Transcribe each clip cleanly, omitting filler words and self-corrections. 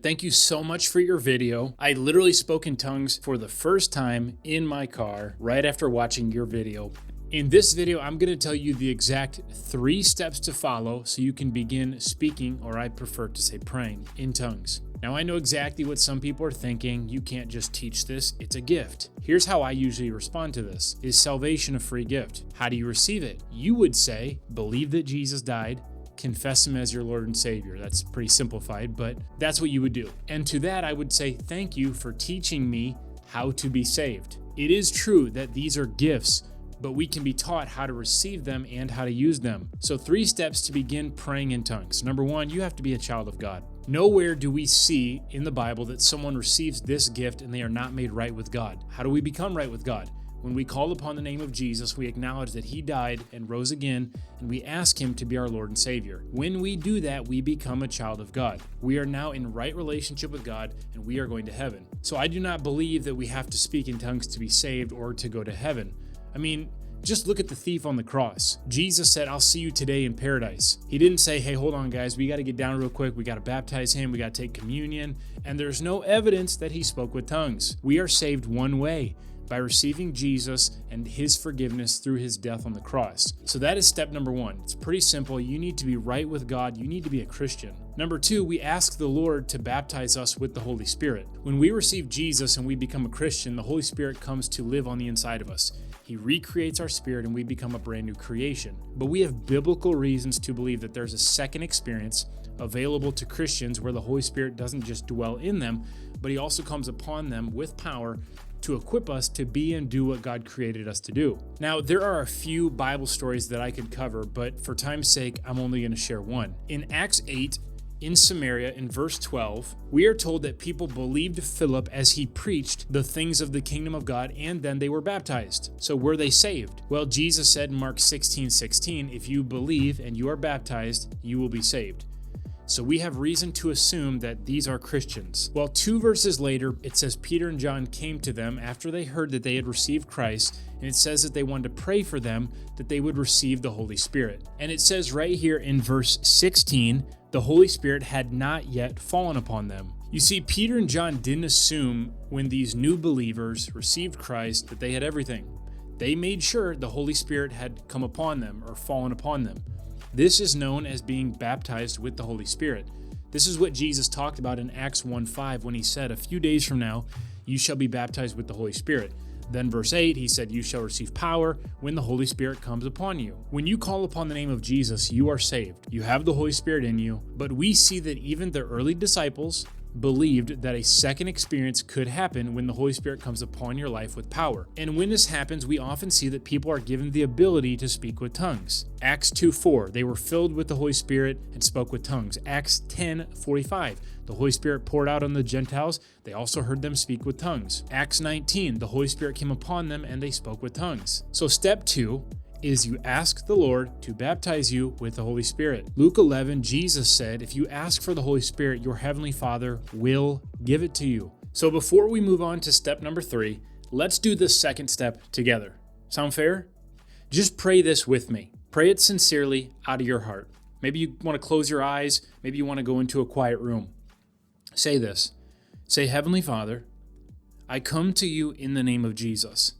Thank you so much for your video. I literally spoke in tongues for the first time in my car right after watching your video. In this video, I'm going to tell you the exact 3 steps to follow so you can begin speaking, or I prefer to say praying, in tongues. Now, I know exactly what some people are thinking. You can't just teach this. It's a gift. Here's how I usually respond to this. Is salvation a free gift? How do you receive it? You would say, believe that Jesus died, confess him as your Lord and Savior. That's pretty simplified, but that's what you would do. And to that, I would say, thank you for teaching me how to be saved. It is true that these are gifts, but we can be taught how to receive them and how to use them. So 3 steps to begin praying in tongues. Number 1, you have to be a child of God. Nowhere do we see in the Bible that someone receives this gift and they are not made right with God. How do we become right with God? When we call upon the name of Jesus, we acknowledge that he died and rose again, and we ask him to be our Lord and Savior. When we do that, we become a child of God. We are now in right relationship with God, and we are going to heaven. So I do not believe that we have to speak in tongues to be saved or to go to heaven. I mean, just look at the thief on the cross. Jesus said, I'll see you today in paradise. He didn't say, hey, hold on, guys. We got to get down real quick. We got to baptize him. We got to take communion. And there's no evidence that he spoke with tongues. We are saved one way, by receiving Jesus and his forgiveness through his death on the cross. So that is step number 1. It's pretty simple. You need to be right with God. You need to be a Christian. Number 2, we ask the Lord to baptize us with the Holy Spirit. When we receive Jesus and we become a Christian, the Holy Spirit comes to live on the inside of us. He recreates our spirit and we become a brand new creation. But we have biblical reasons to believe that there's a second experience available to Christians where the Holy Spirit doesn't just dwell in them, but he also comes upon them with power to equip us to be and do what God created us to do. Now, there are a few Bible stories that I could cover, but for time's sake, I'm only going to share one. In Acts 8, in Samaria, in verse 12, we are told that people believed Philip as he preached the things of the kingdom of God, and then they were baptized. So were they saved? Well, Jesus said in Mark 16:16, if you believe and you are baptized, you will be saved. So we have reason to assume that these are Christians. Well, 2 verses later, it says Peter and John came to them after they heard that they had received Christ, and it says that they wanted to pray for them that they would receive the Holy Spirit. And it says right here in verse 16, the Holy Spirit had not yet fallen upon them. You see, Peter and John didn't assume when these new believers received Christ that they had everything. They made sure the Holy Spirit had come upon them or fallen upon them. This is known as being baptized with the Holy Spirit. This is what Jesus talked about in Acts 1:5 when he said, a few days from now, you shall be baptized with the Holy Spirit. Then verse 8, he said, you shall receive power when the Holy Spirit comes upon you. When you call upon the name of Jesus, you are saved. You have the Holy Spirit in you. But we see that even the early disciples believed that a second experience could happen when the Holy Spirit comes upon your life with power. And when this happens, we often see that people are given the ability to speak with tongues. Acts 2:4, they were filled with the Holy Spirit and spoke with tongues. Acts 10:45, the Holy Spirit poured out on the Gentiles. They also heard them speak with tongues. Acts 19, the Holy Spirit came upon them and they spoke with tongues. So step 2 is you ask the Lord to baptize you with the Holy Spirit. Luke 11, Jesus said, if you ask for the Holy Spirit, your heavenly Father will give it to you. So before we move on to step number 3, let's do the second step together. Sound fair? Just pray this with me. Pray it sincerely out of your heart. Maybe you want to close your eyes. Maybe you want to go into a quiet room. Say this. Say, Heavenly Father, I come to you in the name of Jesus.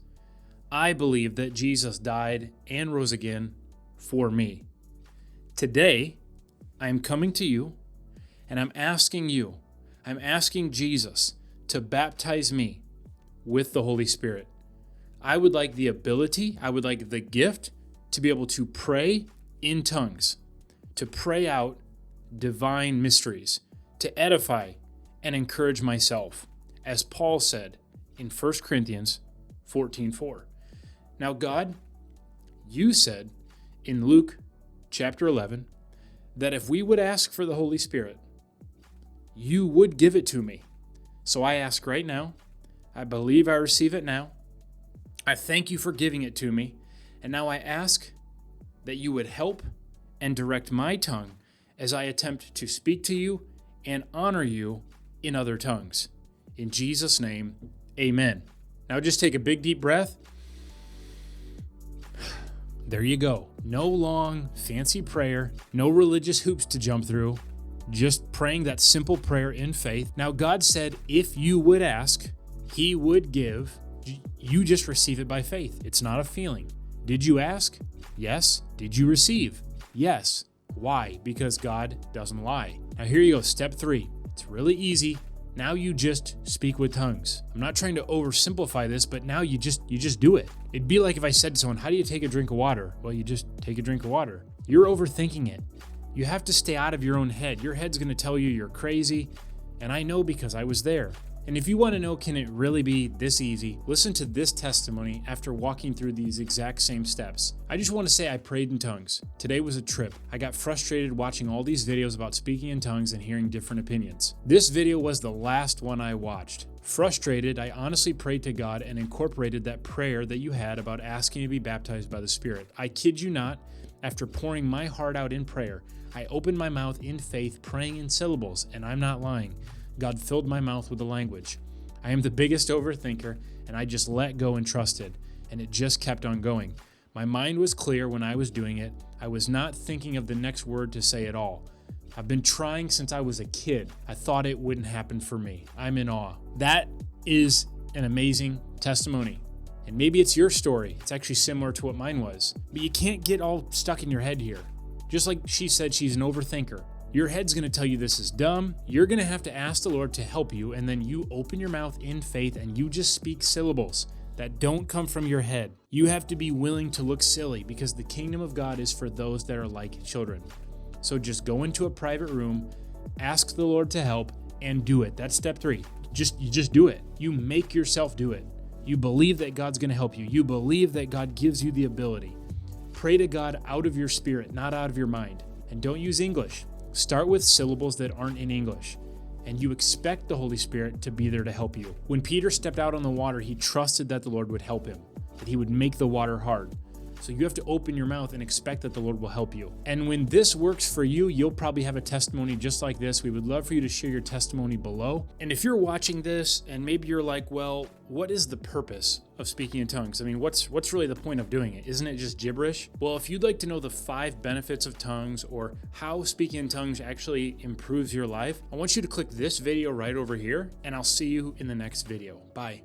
I believe that Jesus died and rose again for me. Today, I am coming to you and I'm asking Jesus to baptize me with the Holy Spirit. I would like the ability, I would like the gift to be able to pray in tongues, to pray out divine mysteries, to edify and encourage myself, as Paul said in 1 Corinthians 14:4. Now, God, you said in Luke chapter 11 that if we would ask for the Holy Spirit, you would give it to me. So I ask right now. I believe I receive it now. I thank you for giving it to me. And now I ask that you would help and direct my tongue as I attempt to speak to you and honor you in other tongues. In Jesus' name, amen. Now just take a big deep breath. There you go. No long, fancy prayer, no religious hoops to jump through. just praying that simple prayer in faith. Now, God said if you would ask, He would give. You just receive it by faith. It's not a feeling. Did you ask? Yes. Did you receive? Yes. Why? Because God doesn't lie. Now here you go, step 3. It's really easy. Now you just speak with tongues. I'm not trying to oversimplify this, but now you just do it. It'd be like if I said to someone, how do you take a drink of water? Well, you just take a drink of water. You're overthinking it. You have to stay out of your own head. Your head's going to tell you you're crazy, and I know because I was there. And if you want to know, can it really be this easy? Listen to this testimony after walking through these exact same steps. I just want to say I prayed in tongues. Today was a trip. I got frustrated watching all these videos about speaking in tongues and hearing different opinions. This video was the last one I watched. Frustrated, I honestly prayed to God and incorporated that prayer that you had about asking to be baptized by the Spirit. I kid you not, after pouring my heart out in prayer, I opened my mouth in faith, praying in syllables, and I'm not lying. God filled my mouth with the language. I am the biggest overthinker, and I just let go and trusted, and it just kept on going. My mind was clear when I was doing it. I was not thinking of the next word to say at all. I've been trying since I was a kid. I thought it wouldn't happen for me. I'm in awe. That is an amazing testimony. And maybe it's your story. It's actually similar to what mine was. But you can't get all stuck in your head here. Just like she said, she's an overthinker. Your head's going to tell you this is dumb. You're going to have to ask the Lord to help you, and then you open your mouth in faith and you just speak syllables that don't come from your head. You have to be willing to look silly because the kingdom of God is for those that are like children. So just go into a private room, ask the Lord to help, and do it. That's step 3. You just do it. You make yourself do it. You believe that God's going to help you. You believe that God gives you the ability. Pray to God out of your spirit, not out of your mind. And don't use English. Start with syllables that aren't in English, and you expect the Holy Spirit to be there to help you. When Peter stepped out on the water, he trusted that the Lord would help him, that he would make the water hard. So you have to open your mouth and expect that the Lord will help you. And when this works for you, you'll probably have a testimony just like this. We would love for you to share your testimony below. And if you're watching this and maybe you're like, well, what is the purpose of speaking in tongues? I mean, what's really the point of doing it? Isn't it just gibberish? Well, if you'd like to know the 5 benefits of tongues or how speaking in tongues actually improves your life, I want you to click this video right over here, and I'll see you in the next video. Bye.